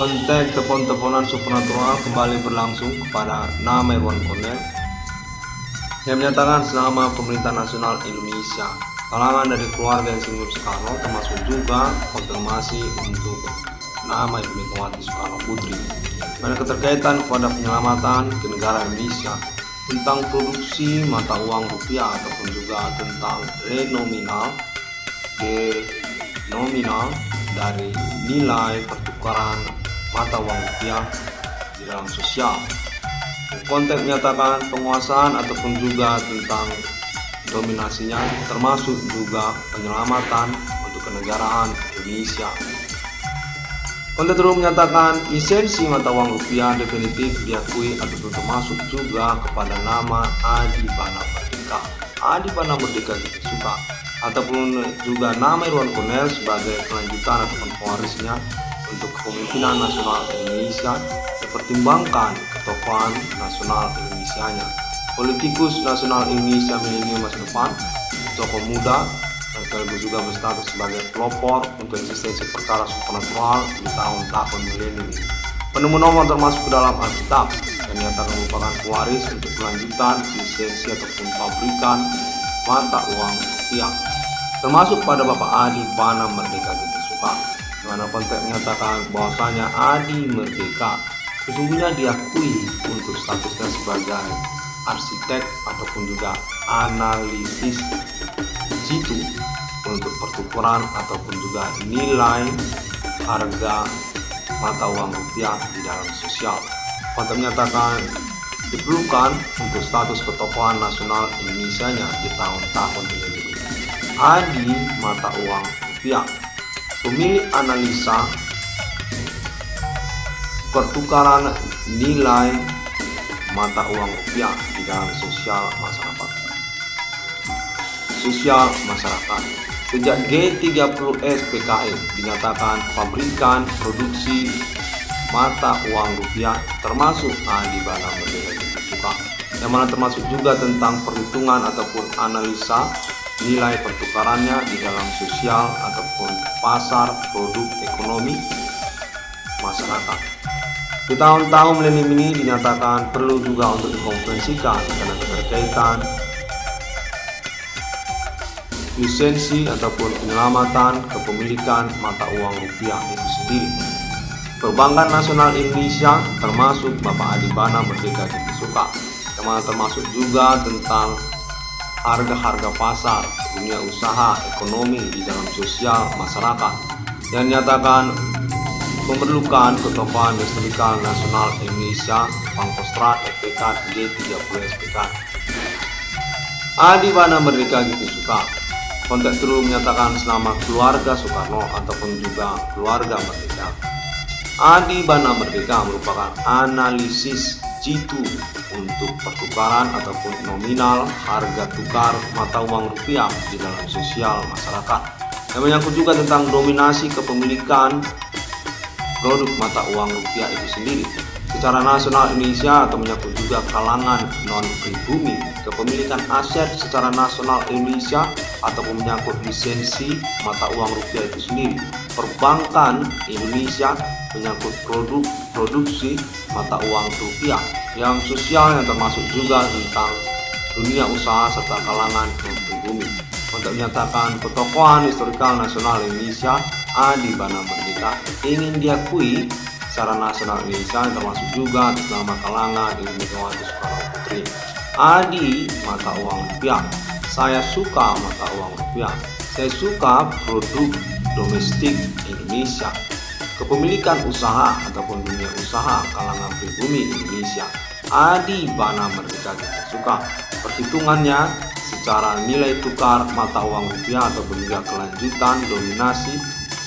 Konteks telepon-teleponan supranatural kembali berlangsung kepada nama Irwan Cornell yang menyatakan selama Pemerintah Nasional Indonesia, kalangan dari keluarga Insinyur Soekarno termasuk juga konfirmasi untuk nama Ibu Megawati Soekarno Putri pada keterkaitan kepada penyelamatan kenegaraan Indonesia tentang produksi mata uang rupiah ataupun juga tentang denominal dari nilai pertukaran mata uang rupiah di dalam sosial. Konteks menyatakan penguasaan ataupun juga tentang dominasinya termasuk juga penyelamatan untuk kenegaraan Indonesia. Konteks terus menyatakan lisensi mata uang rupiah definitif diakui ataupun termasuk juga kepada nama Adi Bana Merdeka. Adi Bana Merdeka kita suka ataupun juga nama Irwan Cornell sebagai kelanjutan ataupun pewarisnya untuk kepemimpinan nasional Indonesia dipertimbangkan ketokohan nasional Indonesianya, politikus nasional Indonesia milenium masa depan, tokoh muda dan sekaligus juga berstatus sebagai pelopor untuk eksistensi perkara supranatural di tahun-tahun milenium. Penemu nomor termasuk ke dalam Alkitab yang dinyatakan merupakan pewaris untuk kelanjutan lisensi ataupun pabrikan mata uang rupiah, termasuk pada Bapak Adi Bana Merdeka kita suka, di mana konteks menyatakan bahwasanya Adi Merdeka sesungguhnya diakui untuk statusnya sebagai arsitek ataupun juga analisis jitu untuk pertukaran ataupun juga nilai harga mata uang rupiah di dalam sosial. Konteks menyatakan diperlukan untuk status ketokohan nasional Indonesianya di tahun-tahun ini. Adi mata uang rupiah, pemilik analisa pertukaran nilai mata uang rupiah di dalam sosial masyarakat. Sejak G30S PKI dinyatakan pabrikan produksi mata uang rupiah termasuk Adi Bana Merdeka kita suka, yang mana termasuk juga tentang perhitungan ataupun analisa nilai pertukarannya di dalam sosial ataupun pasar produk ekonomi masyarakat. Di tahun-tahun milenium ini dinyatakan perlu juga untuk dikonferensikan karena keterkaitan lisensi ataupun penyelamatan kepemilikan mata uang rupiah itu sendiri. Perbankan Nasional Indonesia termasuk Bapak Adi Bana Merdeka kita suka, yang mana termasuk juga tentang harga-harga pasar, dunia usaha, ekonomi di dalam sosial masyarakat, yang nyatakan memerlukan ketokohan historikal nasional Indonesia Pangkostrat FPK G30 SPK. Adi Bana Merdeka kita suka. Konteks terus menyatakan selama keluarga Soekarno ataupun juga keluarga Merdeka. Adi Bana Merdeka merupakan analisis jitu untuk pertukaran ataupun nominal harga tukar mata uang rupiah di dalam sosial masyarakat, yang menyangkut juga tentang dominasi kepemilikan produk mata uang rupiah itu sendiri secara nasional Indonesia atau menyangkut juga kalangan non-pribumi, kepemilikan aset secara nasional Indonesia ataupun menyangkut lisensi mata uang rupiah itu sendiri, perbankan Indonesia menyangkut produksi mata uang rupiah yang sosial yang termasuk juga tentang dunia usaha serta kalangan non-pribumi. Untuk menyatakan ketokohan historikal nasional Indonesia Adi Bana Merdeka ingin diakui secara nasional Indonesia termasuk juga atas nama kalangan Ibu Megawati Soekarno Putri. Adi mata uang rupiah, saya suka mata uang rupiah, saya suka produk domestik Indonesia, kepemilikan usaha ataupun dunia usaha kalangan pribumi Indonesia. Adi Bana Merdeka kita suka. Perhitungannya secara nilai tukar mata uang rupiah ataupun juga kelanjutan dominasi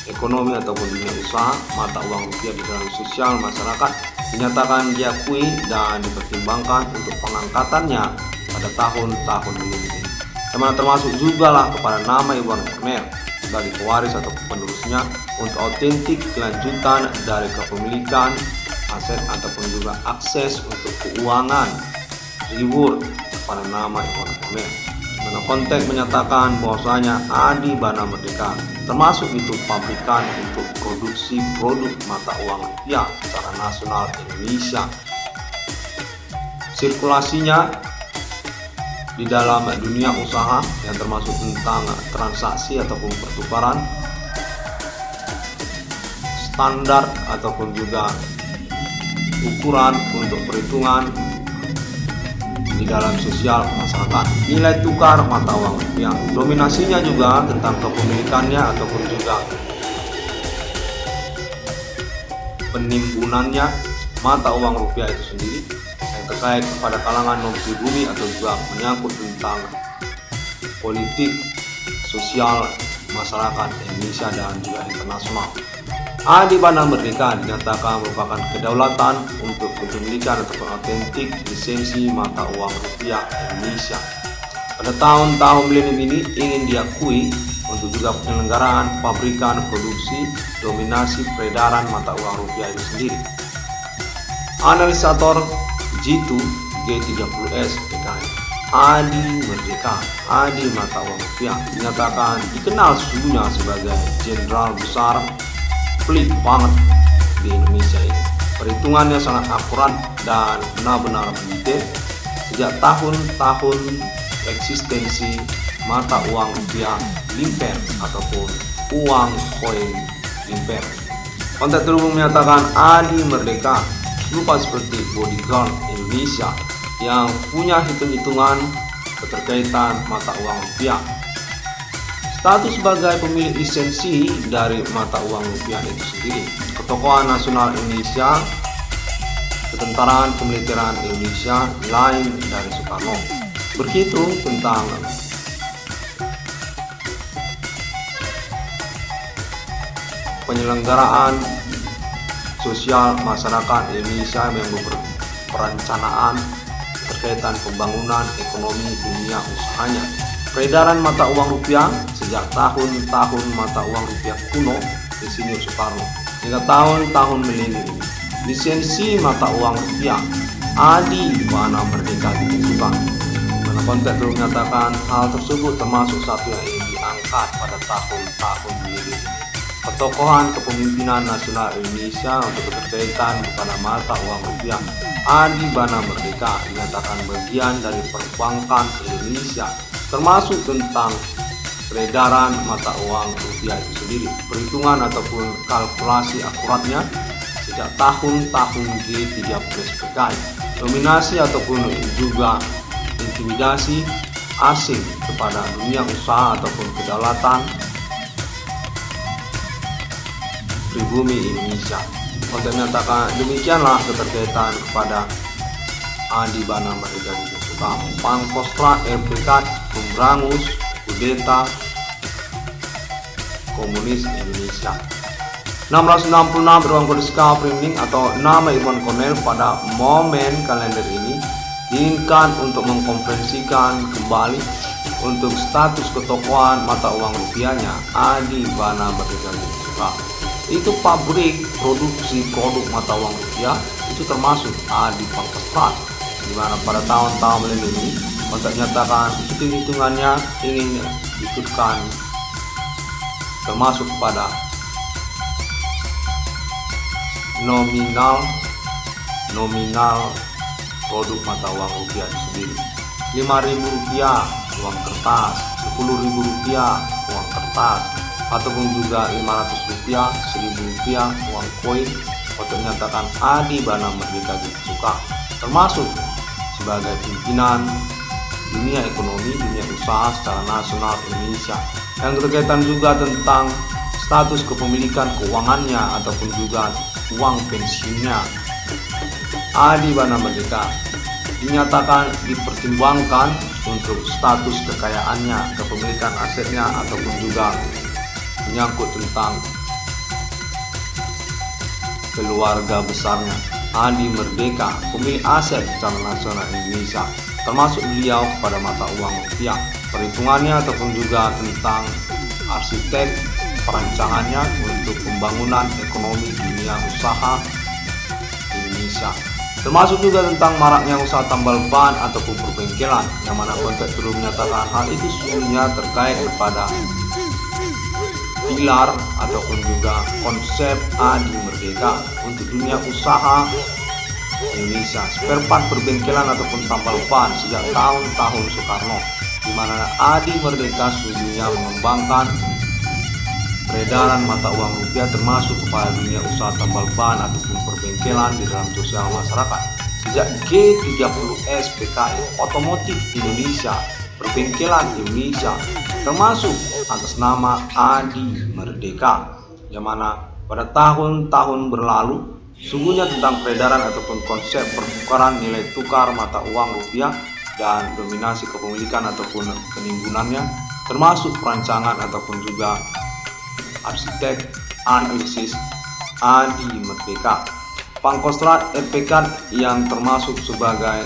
ekonomi ataupun dunia usaha mata uang rupiah di dalam sosial masyarakat dinyatakan diakui dan dipertimbangkan untuk pengangkatannya pada tahun-tahun ini. Termasuk juga lah kepada nama Irwan Cornell sebagai pewaris atau penerusnya untuk otentik kelanjutan dari kepemilikan aset ataupun juga akses untuk keuangan reward pada nama Irwan Cornell. Dalam konteks menyatakan bahwasanya Adi Bana Merdeka termasuk itu pabrikan untuk produksi produk mata uang rupiah secara nasional Indonesia. Sirkulasinya di dalam dunia usaha yang termasuk tentang transaksi ataupun pertukaran, standar ataupun juga ukuran untuk perhitungan di dalam sosial masyarakat, nilai tukar mata uang rupiah, dominasinya juga tentang kepemilikannya ataupun juga penimbunannya mata uang rupiah itu sendiri, yang terkait kepada kalangan non-pribumi atau juga menyangkut tentang politik sosial masyarakat Indonesia dan juga internasional. Di mana merdeka dinyatakan merupakan kedaulatan untuk kepemilikan ataupun autentik lisensi mata uang rupiah Indonesia. Pada tahun-tahun milenium ini ingin diakui untuk juga penyelenggaraan pabrikan produksi dominasi peredaran mata uang rupiah itu sendiri. Analisator G2 G30S PKI Adi Merdeka, Adi mata uang rupiah dinyatakan dikenal sesungguhnya sebagai jenderal besar pelik banget di Indonesia ini. Perhitungannya sangat akurat dan benar-benar detail sejak tahun-tahun eksistensi mata uang rupiah limper ataupun uang koin limper. Konteks terhubung menyatakan Adi Merdeka berupa seperti bodyguard Indonesia yang punya hitung-hitungan keterkaitan mata uang rupiah. Status sebagai pemilik lisensi dari mata uang rupiah itu sendiri, ketokohan nasional Indonesia, ketentaraan kemiliteran Indonesia lain dari Soekarno. Berhitung tentang penyelenggaraan sosial masyarakat Indonesia yang perencanaan terkaitan pembangunan ekonomi dunia usahanya. Peredaran mata uang rupiah sejak tahun-tahun mata uang rupiah kuno Insinyur Soekarno hingga tahun-tahun milenium. Lisensi mata uang rupiah Adi mana merdeka ditentukan. Mana konteks itu menyatakan hal tersebut termasuk satu yang ingin diangkat pada tahun-tahun milenium. Ketokohan kepemimpinan nasional Indonesia untuk keterkaitan kepada mata uang rupiah Adi Bana Merdeka dinyatakan bagian dari perbankan Indonesia, termasuk tentang peredaran mata uang rupiah itu sendiri. Perhitungan ataupun kalkulasi akuratnya sejak tahun-tahun G30 PKI. Dominasi ataupun juga intimidasi asing kepada dunia usaha ataupun kedaulatan pribumi Indonesia. Untuk menyatakan demikianlah keterkaitan kepada Adi Bana Merdeka ditentukan. Pangkostrat RPK memberangus kudeta komunis Indonesia. 666 ruang kode printing atau nama Irwan Cornell pada momen kalender ini diinginkan untuk mengkonferensikan kembali untuk status ketokohan mata uang rupiahnya Adi Bana Merdeka ditentukan. Itu pabrik produksi produk mata uang rupiah itu termasuk Adi Pangkostrat, di mana pada tahun-tahun milenium ini untuk menyatakan hitung-hitungannya ingin diikutkan termasuk pada nominal produk mata uang rupiah itu sendiri. Rp5.000 uang kertas, Rp10.000 uang kertas, ataupun juga Rp500, Rp1.000 uang koin untuk menyatakan Adi Bana Merdeka ditentukan, termasuk sebagai pimpinan dunia ekonomi, dunia usaha secara nasional Indonesia, yang berkaitan juga tentang status kepemilikan keuangannya ataupun juga uang pensiunnya. Adi Bana Merdeka dinyatakan dipertimbangkan untuk status kekayaannya, kepemilikan asetnya ataupun juga menyangkut tentang keluarga besarnya. Adi Merdeka pemilik aset secara nasional Indonesia, termasuk beliau kepada mata uang rupiah, perhitungannya ataupun juga tentang arsitek perancangannya untuk pembangunan ekonomi dunia usaha Indonesia, termasuk juga tentang maraknya usaha tambal ban ataupun perbengkelan, yang mana konteks perlu menyatakan hal itu sesungguhnya terkait kepada pilar ataupun juga konsep Adi Merdeka untuk dunia usaha Indonesia. Spare part perbengkelan ataupun tambal ban sejak tahun-tahun Soekarno, di mana Adi Merdeka sesungguhnya mengembangkan peredaran mata uang rupiah termasuk kepada dunia usaha tambal ban ataupun perbengkelan di dalam sosial masyarakat. Sejak G30S PKI Otomotif Indonesia, perbengkelan Indonesia, termasuk atas nama Adi Merdeka, yang mana pada tahun-tahun berlalu sungguhnya tentang peredaran ataupun konsep pertukaran nilai tukar mata uang rupiah dan dominasi kepemilikan ataupun penimbunannya, termasuk perancangan ataupun juga arsitek analisis Adi Merdeka. Pangkostrat RPK yang termasuk sebagai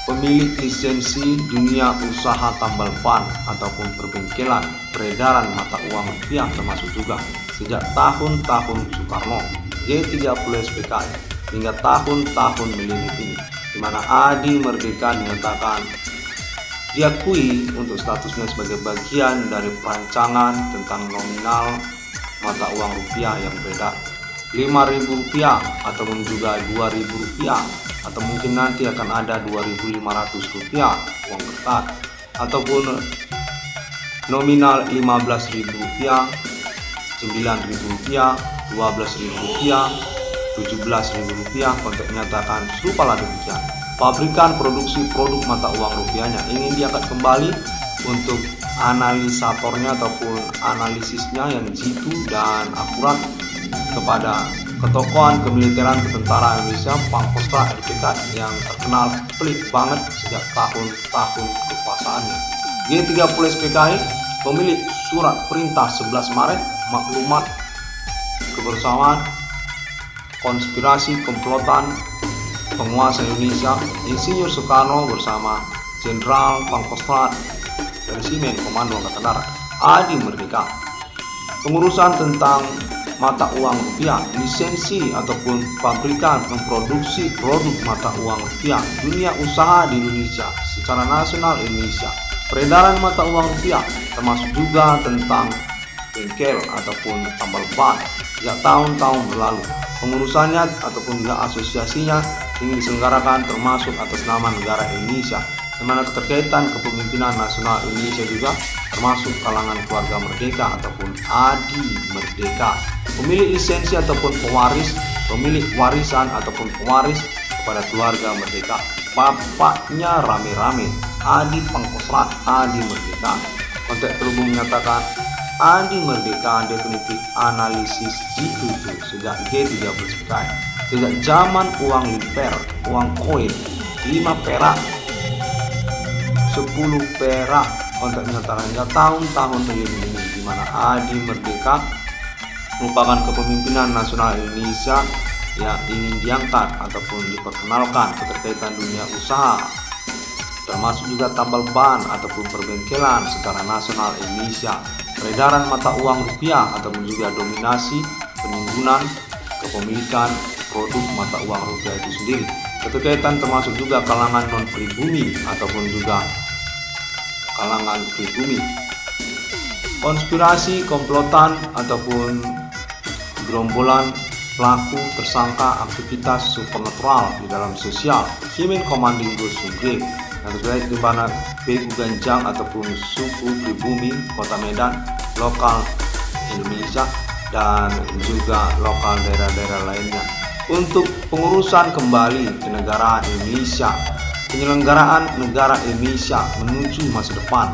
pemilik lisensi dunia usaha tambal ban ataupun perbengkelan peredaran mata uang rupiah, termasuk juga sejak tahun-tahun Soekarno, G30S PKI hingga tahun-tahun milenium ini, di mana Adi Merdeka dinyatakan diakui untuk statusnya sebagai bagian dari perancangan tentang nominal mata uang rupiah yang beredar, Rp5.000 ataupun juga Rp2.000, atau mungkin nanti akan ada Rp2.500 uang kertas, ataupun nominal Rp15.000, Rp9.000, Rp12.000, Rp17.000. Konteks menyatakan serupalah demikian. Pabrikan produksi produk mata uang rupiahnya ingin diangkat kembali untuk analisatornya ataupun analisisnya yang jitu dan akurat kepada ketokohan kemiliteran ketentaraan Indonesia, Pangkostrat RPK yang terkenal pelik banget sejak tahun-tahun kekuasaannya. G30S PKI pemilik surat perintah 11 Maret maklumat kebersamaan konspirasi komplotan penguasa Indonesia Insinyur Soekarno bersama Jenderal Pangkostrat Resimen Komando Angkatan Darat Adi Merdeka. Pengurusan tentang mata uang rupiah, lisensi ataupun pabrikan memproduksi produk mata uang rupiah, dunia usaha di Indonesia secara nasional Indonesia, peredaran mata uang rupiah, termasuk juga tentang bengkel ataupun tambal ban sejak tahun-tahun berlalu. Pengurusannya ataupun juga asosiasinya ingin diselenggarakan termasuk atas nama negara Indonesia, di mana keterkaitan kepemimpinan nasional Indonesia juga termasuk kalangan keluarga merdeka ataupun Adi Merdeka, pemilik lisensi ataupun pewaris, pemilik warisan ataupun pewaris kepada keluarga merdeka. Bapaknya rame-rame, Adi Pangkostrat Adi Merdeka. Konteks terhubung menyatakan Adi Merdeka definitif analisis dituju sejak G30 PKI, sejak zaman uang limper, uang koin, 5 perak, 10 perak. Konteks menyatakan tahun-tahun milenium ini, di mana Adi Merdeka merupakan kepemimpinan nasional Indonesia yang ingin diangkat ataupun diperkenalkan keterkaitan dunia usaha, termasuk juga tambal ban ataupun perbengkelan secara nasional Indonesia, peredaran mata uang rupiah ataupun juga dominasi penimbunan kepemilikan produk mata uang rupiah itu sendiri. Keterkaitan termasuk juga kalangan non pribumi ataupun juga kalangan pribumi. Konspirasi komplotan ataupun gerombolan pelaku tersangka aktivitas supernatural di dalam sosial Himen Komanding Sunggrep yang terkait di mana Begu Ganjang ataupun suku pribumi Kota Medan, lokal Indonesia dan juga lokal daerah-daerah lainnya untuk pengurusan kembali kenegaraan Indonesia, penyelenggaraan negara Indonesia menuju masa depan.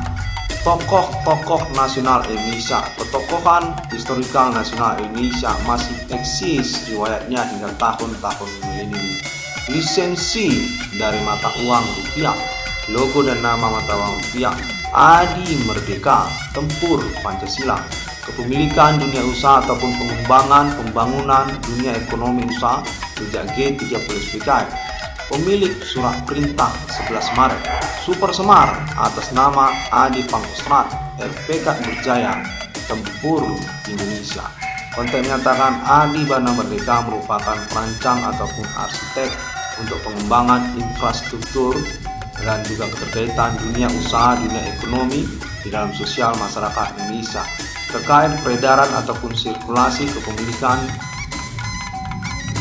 Tokoh-tokoh nasional Indonesia, ketokohan historikal nasional Indonesia masih eksis riwayatnya hingga tahun-tahun milenium. Lisensi dari mata uang rupiah, logo dan nama mata uang rupiah, Adi Merdeka, tempur Pancasila, kepemilikan dunia usaha ataupun pengembangan pembangunan dunia ekonomi usaha sejak G30 PKI, pemilik surat perintah 11 Maret, Super Semar atas nama Adi Pangkostrat RPK Berjaya, tempur Indonesia. Konteks menyatakan Adi Bana Merdeka merupakan perancang ataupun arsitek untuk pengembangan infrastruktur dan juga keterkaitan dunia usaha, dunia ekonomi di dalam sosial masyarakat Indonesia terkait peredaran ataupun sirkulasi kepemilikan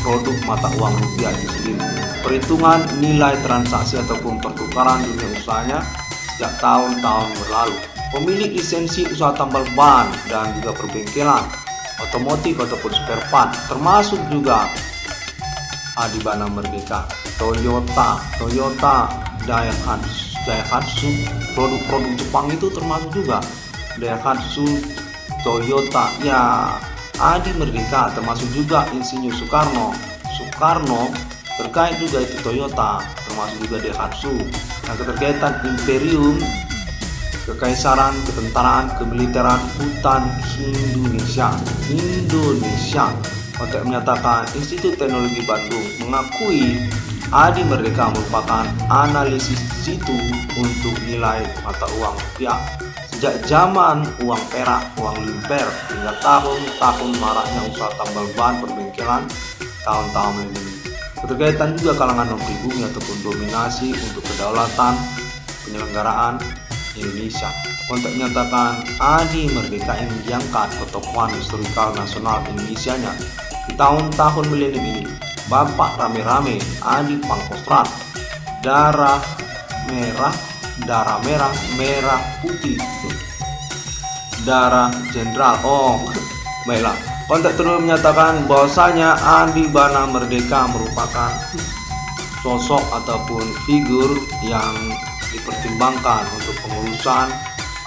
produk mata uang rupiah itu sendiri. Perhitungan nilai transaksi ataupun pertukaran dunia usahanya sejak tahun-tahun berlalu. Pemilik lisensi usaha tambal ban dan juga perbengkelan otomotif ataupun spare part, termasuk juga Adibana Merdeka, Toyota, Daihatsu, produk-produk Jepang itu termasuk juga Daihatsu, Toyota, ya Adi Merdeka, termasuk juga Insinyur Soekarno terkait juga itu Toyota, termasuk juga Daihatsu. Nah, keterkaitan imperium, kekaisaran, ketentaraan, kemiliteran, hutan Indonesia untuk menyatakan Institut Teknologi Bandung mengakui Adi Merdeka merupakan analisis situ untuk nilai mata uang rupiah sejak zaman uang perak, uang limper hingga tahun-tahun maraknya usaha tambal ban perbengkelan tahun-tahun ini. Keterkaitan juga kalangan non-pribumi ataupun dominasi untuk kedaulatan penyelenggaraan Indonesia untuk menyatakan Adi Merdeka yang diangkat ketokohan historikal nasional Indonesianya di tahun-tahun milenium ini. Bapak rame-rame Adi Pangkostrat, darah merah, merah putih, darah jenderal. Baiklah. Konteks terus menyatakan bahwasanya Adibana Merdeka merupakan sosok ataupun figur yang dipertimbangkan untuk pengurusan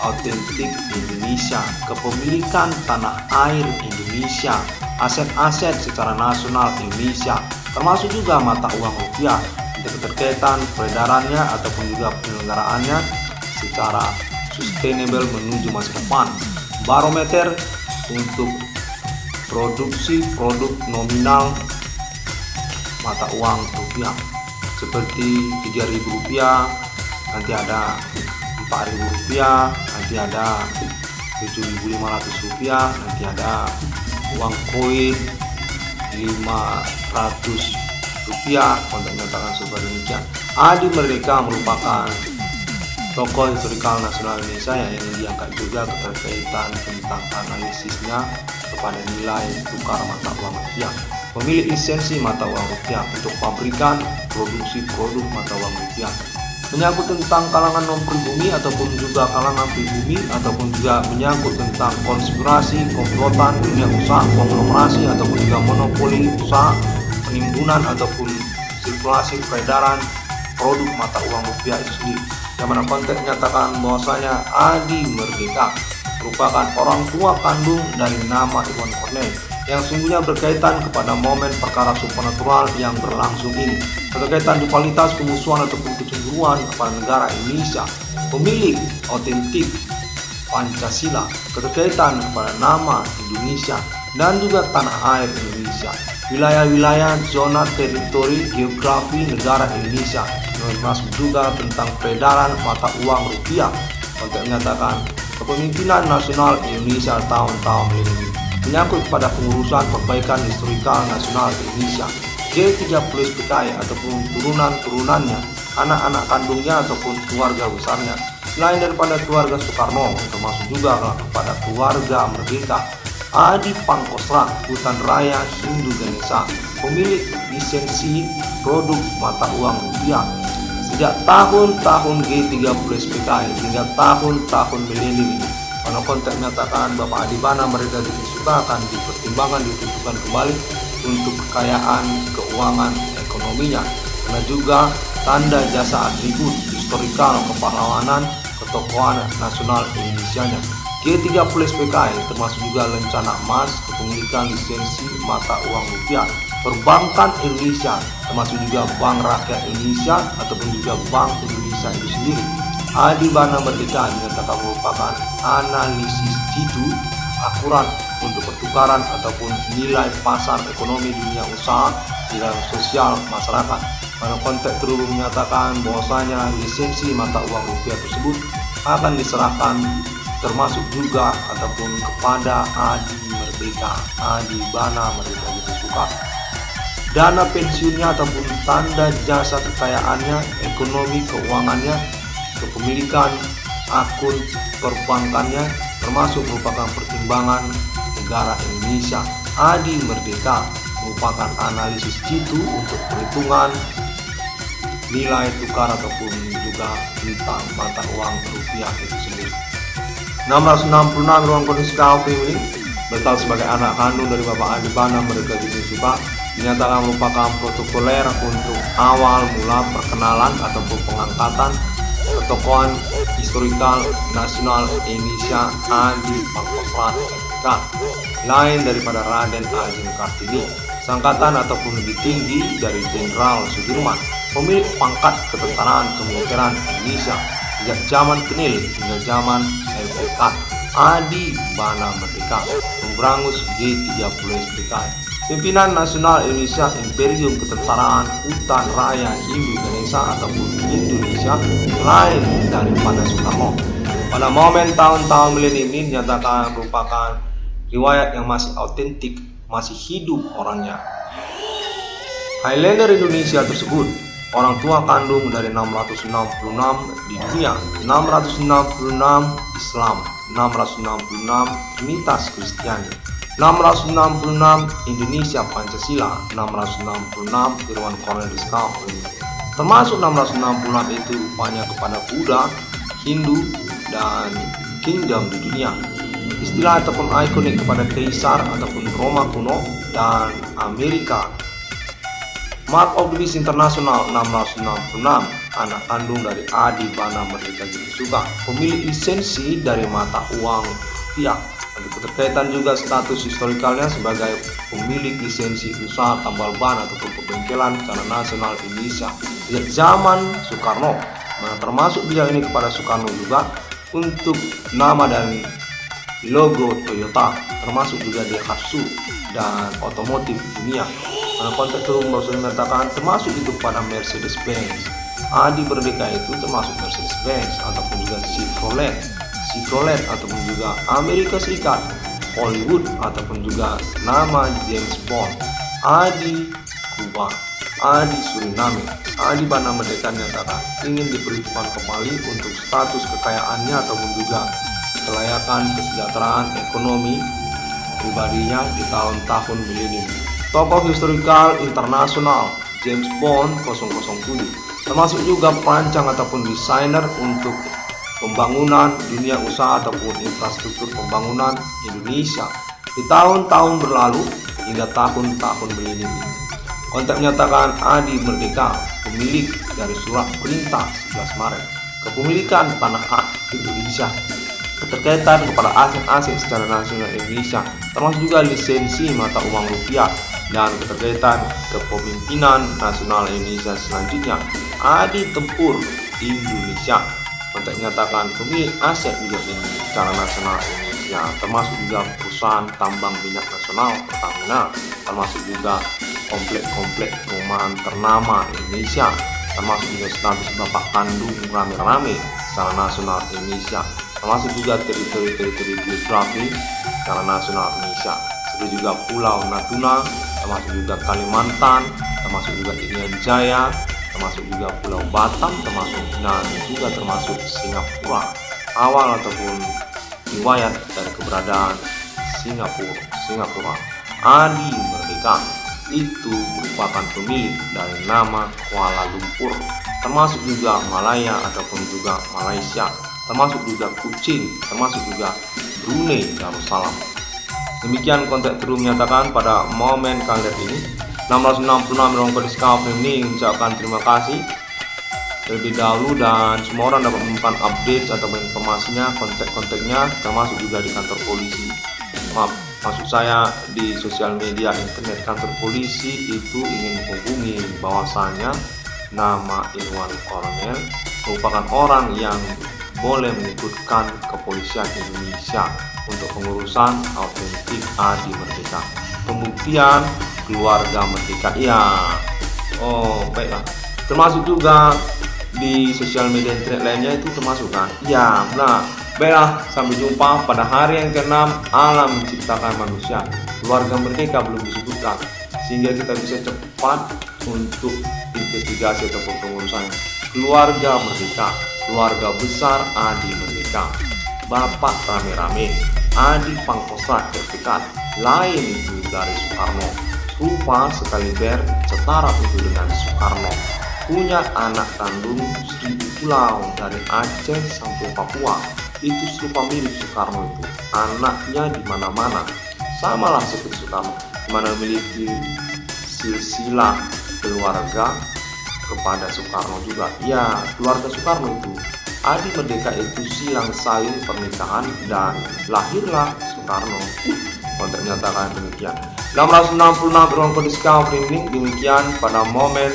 autentik Indonesia, kepemilikan tanah air Indonesia, aset-aset secara nasional Indonesia, termasuk juga mata uang rupiah, untuk keterkaitan peredarannya ataupun juga penyelenggaraannya secara sustainable menuju masa depan. Barometer untuk produksi produk nominal mata uang rupiah seperti Rp3.000, nanti ada Rp4.000, nanti ada Rp7.500, nanti ada uang koin Rp500 untuk menyatakan seperti demikian. Adi Merdeka merupakan tokoh historikal nasional Indonesia yang diangkat juga keterkaitan tentang analisisnya kepada nilai tukar mata uang rupiah. Pemilik lisensi mata uang rupiah untuk pabrikan produksi produk mata uang rupiah. Menyangkut tentang kalangan non-pribumi ataupun juga kalangan pribumi ataupun juga menyangkut tentang konspirasi, komplotan dunia usaha, konglomerasi ataupun juga monopoli usaha, penimbunan ataupun sirkulasi peredaran produk mata uang rupiah itu sendiri. Yang mana konteks menyatakan bahwasanya Adi Merdeka merupakan orang tua kandung dari nama Iwan Cornell yang sungguhnya berkaitan kepada momen perkara supernatural yang berlangsung ini, keterkaitan dualitas pemusuhan ataupun kecemburuan kepada negara Indonesia, pemilik otentik Pancasila, keterkaitan kepada nama Indonesia dan juga tanah air Indonesia, wilayah-wilayah zona teritori geografi negara Indonesia, termasuk juga tentang peredaran mata uang rupiah untuk menyatakan kepemimpinan nasional Indonesia tahun-tahun ini menyangkut pada pengurusan perbaikan historikal nasional Indonesia, G30 PKI ataupun turunan-turunannya, anak-anak kandungnya ataupun keluarga besarnya, selain daripada keluarga Soekarno, termasuk juga kepada keluarga Merdeka, Adi Pangkostrat, Hutan Raya Hindu Ganesha, pemilik lisensi produk mata uang rupiah sejak tahun-tahun G30 PKI hingga tahun-tahun milenium ini. Pada konteks menyatakan Bapak Adibana Merdeka juga akan dipertimbangkan ditentukan kembali untuk kekayaan keuangan ekonominya, karena juga tanda jasa atribut historikal kepahlawanan ketokohan nasional Indonesianya. G30 PKI termasuk juga lencana emas, kepemilikan lisensi mata uang rupiah, perbankan Indonesia, termasuk juga Bank Rakyat Indonesia ataupun juga Bank Indonesia itu sendiri. Adibana Merdeka dinyatakan merupakan analisis jitu akurat untuk pertukaran ataupun nilai pasar ekonomi dunia usaha di dalam sosial masyarakat. Pada konteks terus menyatakan bahwasanya lisensi mata uang rupiah tersebut akan diserahkan termasuk juga ataupun kepada Adi Merdeka, Adibana Merdeka Suka. Dana pensiunnya ataupun tanda jasa kekayaannya, ekonomi keuangannya, kepemilikan akun perbankannya, termasuk merupakan pertimbangan negara Indonesia. Adi Merdeka merupakan analisis jitu untuk perhitungan nilai tukar ataupun juga tentang mata uang rupiah itu sendiri. 666 ruang kondisi KFW ini berstatus sebagai anak kandung dari Bapak Adi Bana Merdeka Suka dinyatakan merupakan protokoler untuk awal mula perkenalan ataupun pengangkatan ketokohan historikal nasional Indonesia Adi Pangkostrat Merdeka, lain daripada Raden Ajeng Kartini, sangkatan ataupun lebih tinggi dari Jenderal Sudirman, pemilik pangkat ketentaraan kemiliteran Indonesia sejak zaman Kenil hingga zaman LPK. Adi Bana Merdeka memberangus G30 SPK, pimpinan nasional Indonesia Imperium Ketentaraan Hutan Raya Hindu Ganesha ataupun Indonesia, lain daripada Soekarno. Pada momen tahun-tahun milenium ini dinyatakan merupakan riwayat yang masih autentik, masih hidup orangnya. Highlander Indonesia tersebut orang tua kandung dari 666 di dunia, 666 Islam, 666 Trinitas Kristiani, 666 Indonesia Pancasila, 666 Irwan Cornelis Kafri. Termasuk 666 itu rupanya kepada Buddha, Hindu, dan Kingdom di dunia. Istilah ataupun ikonik kepada Kaisar ataupun Roma kuno dan Amerika. Mark of the Beast Internasional 666, anak kandung dari Adi Bana Merdeka Suka, pemilik lisensi dari mata uang rupiah. Ada keterkaitan juga status historikalnya sebagai pemilik lisensi usaha tambal ban ataupun pembengkelan secara nasional Indonesia sejak zaman Soekarno. Nah, termasuk bidang ini kepada Soekarno juga untuk nama dan logo Toyota, termasuk juga Daihatsu dan otomotif dunia. Pada konteks turun mengatakan termasuk itu pada Mercedes-Benz. Adi Merdeka itu termasuk Mercedes-Benz ataupun juga Chevrolet ataupun juga Amerika Serikat, Hollywood ataupun juga nama James Bond. Adi Kuba, Adi Suriname. Adi Bana Merdeka menyatakan ingin diperhitungkan kembali untuk status kekayaannya ataupun juga kelayakan kesejahteraan ekonomi pribadinya di tahun-tahun milenium. Tokoh historikal internasional James Bond 007, termasuk juga perancang ataupun desainer untuk pembangunan dunia usaha ataupun infrastruktur pembangunan Indonesia di tahun-tahun berlalu hingga tahun-tahun milenium. Konteks menyatakan Adi Merdeka pemilik dari surat perintah 11 Maret kepemilikan tanah Indonesia, keterkaitan kepada aset-aset secara nasional Indonesia, termasuk juga lisensi mata uang rupiah dan keterkaitan kepemimpinan nasional Indonesia selanjutnya. Adi Tempur Indonesia untuk menyatakan pemilik aset minyak secara nasional Indonesia, termasuk juga perusahaan tambang minyak nasional Pertamina, termasuk juga komplek-komplek perumahan ternama Indonesia, termasuk juga status bapak kandung rame-rame secara nasional Indonesia, termasuk juga teritori-teritori geografi secara nasional Indonesia, seperti juga Pulau Natuna, termasuk juga Kalimantan, termasuk juga Irian Jaya, termasuk juga Pulau Batam, dan juga termasuk Singapura. Awal ataupun riwayat dari keberadaan Singapura. Adi Merdeka itu merupakan pemilik dari nama Kuala Lumpur, termasuk juga Malaya ataupun juga Malaysia, termasuk juga Kuching, termasuk juga Brunei Darussalam. Demikian konteks terus menyatakan pada momen kalender ini 666 ruang kondisi KFW ini mengucapkan terima kasih terlebih dahulu, dan semua orang dapat menemukan update atau informasinya, kontak-kontaknya, termasuk juga di kantor polisi. Maksud saya di sosial media internet. Kantor polisi itu ingin menghubungi bahwasanya nama Irwan Cornel merupakan orang yang boleh mengikutkan kepolisian Indonesia untuk pengurusan autentik Adi Merdeka, pembuktian keluarga Merdeka. Ya, baiklah. Termasuk juga di sosial media internet lainnya itu termasuk kan? Ya, benar. Baiklah, sampai jumpa pada hari yang ke-6 alam menciptakan manusia. Keluarga Merdeka belum disebutkan, sehingga kita bisa cepat untuk investigasi ataupun pengurusannya. Keluarga Merdeka, keluarga besar Adi Merdeka. merdeka, Bapak rame-rame, adik Pangkostrat terdekat, lain itu dari Soekarno, rupa sekali ber setara itu dengan Soekarno, punya anak kandung 1000 pulau dari Aceh sampai Papua, itu serupa mirip Soekarno itu, anaknya di mana-mana, samalah seperti Soekarno, di mana memiliki silsilah keluarga kepada Soekarno juga. Ya, keluarga Soekarno itu, Adi Merdeka itu silang salin pernikahan dan lahirlah Soekarno. Konteks menyatakan demikian. 666 ruang discovery ini demikian pada momen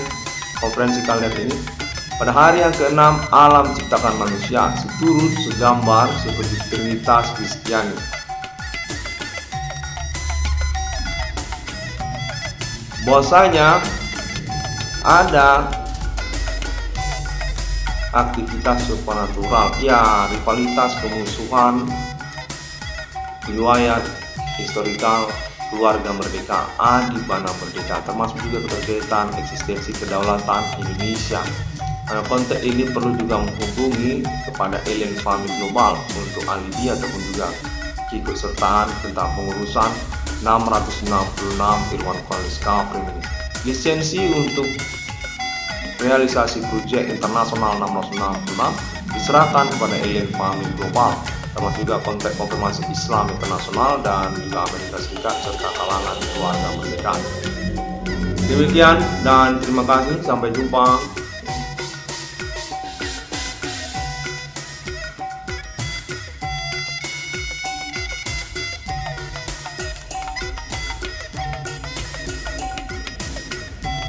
konferensi kalian ini. Pada hari yang ke-6 alam ciptakan manusia, seturut segambar seperti Trinitas Kristiani. Bahwasanya ada aktivitas supernatural, ya, rivalitas, pemusuhan, riwayat historikal keluarga merdeka, Adi Bana Merdeka, termasuk juga keterkaitan eksistensi kedaulatan Indonesia. Karena konteks ini perlu juga menghubungi kepada alien farming global untuk alibi ataupun juga keikutsertaan tentang pengurusan 666 Irwan Kwaliska Premini. Lisensi untuk realisasi proyek internasional 666 diserahkan kepada alien farming global, termasuk juga konteks konfirmasi Islam internasional dan juga Amerika Serikat serta kalangan keluarga merdeka. Demikian dan terima kasih, sampai jumpa.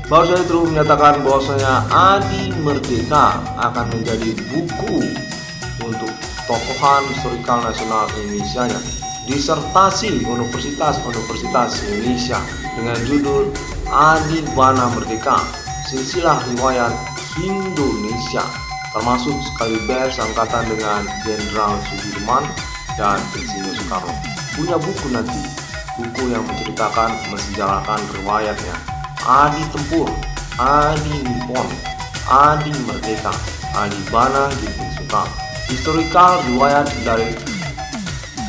Bahwasanya terus menyatakan bahwasanya Adi Merdeka akan menjadi buku untuk tokohan historikal nasional Indonesia, disertasi Universitas Indonesia dengan judul Adi Bana Merdeka, silsilah riwayat Indonesia, termasuk sekaliber sangkatan dengan Jenderal Sudirman dan Insinyur Soekarno. Punya buku nanti, buku yang menceritakan, mensejarahkan riwayatnya. Adi Tempur, Adi Nippon, Adi Merdeka, Adi Bana Ginting Soekarno. Historikal riwayat dari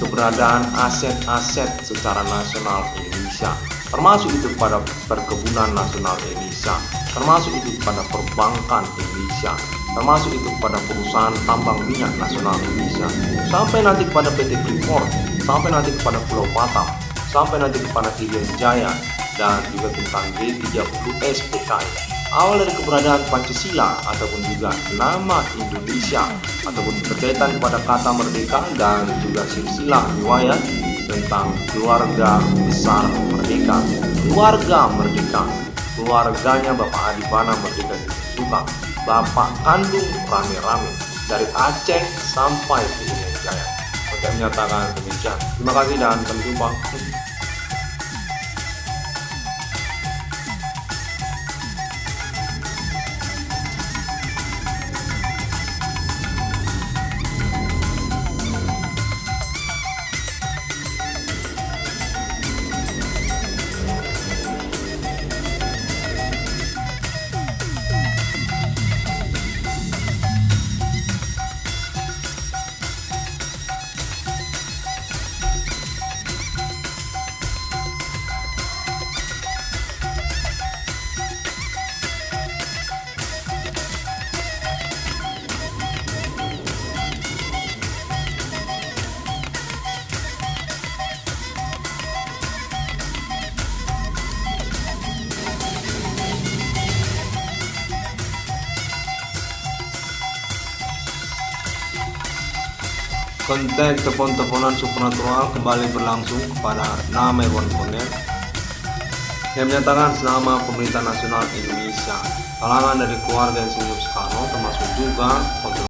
keberadaan aset-aset secara nasional Indonesia, termasuk itu pada perkebunan nasional Indonesia, termasuk itu pada perbankan Indonesia, termasuk itu pada perusahaan tambang minyak nasional Indonesia, sampai nanti kepada PT Freeport, sampai nanti kepada Pulau Batam, sampai nanti kepada Irian Jaya, dan juga tentang G30S PKI. Awal dari keberadaan Pancasila ataupun juga nama Indonesia ataupun berkaitan pada kata merdeka dan juga silsilah riwayat tentang keluarga besar merdeka, keluarga merdeka, keluarganya Bapak Adi Bana Merdeka Suka, Bapak kandung rame-rame dari Aceh sampai ke Irian Jaya. Saya menyatakan demikian. Terima kasih dan sampai jumpa. Konteks telepon-teleponan supernatural kembali berlangsung kepada nama Irwan Koner yang menyatakan selama pemerintah nasional Indonesia, kalangan dari keluarga Insinyur Soekarno termasuk juga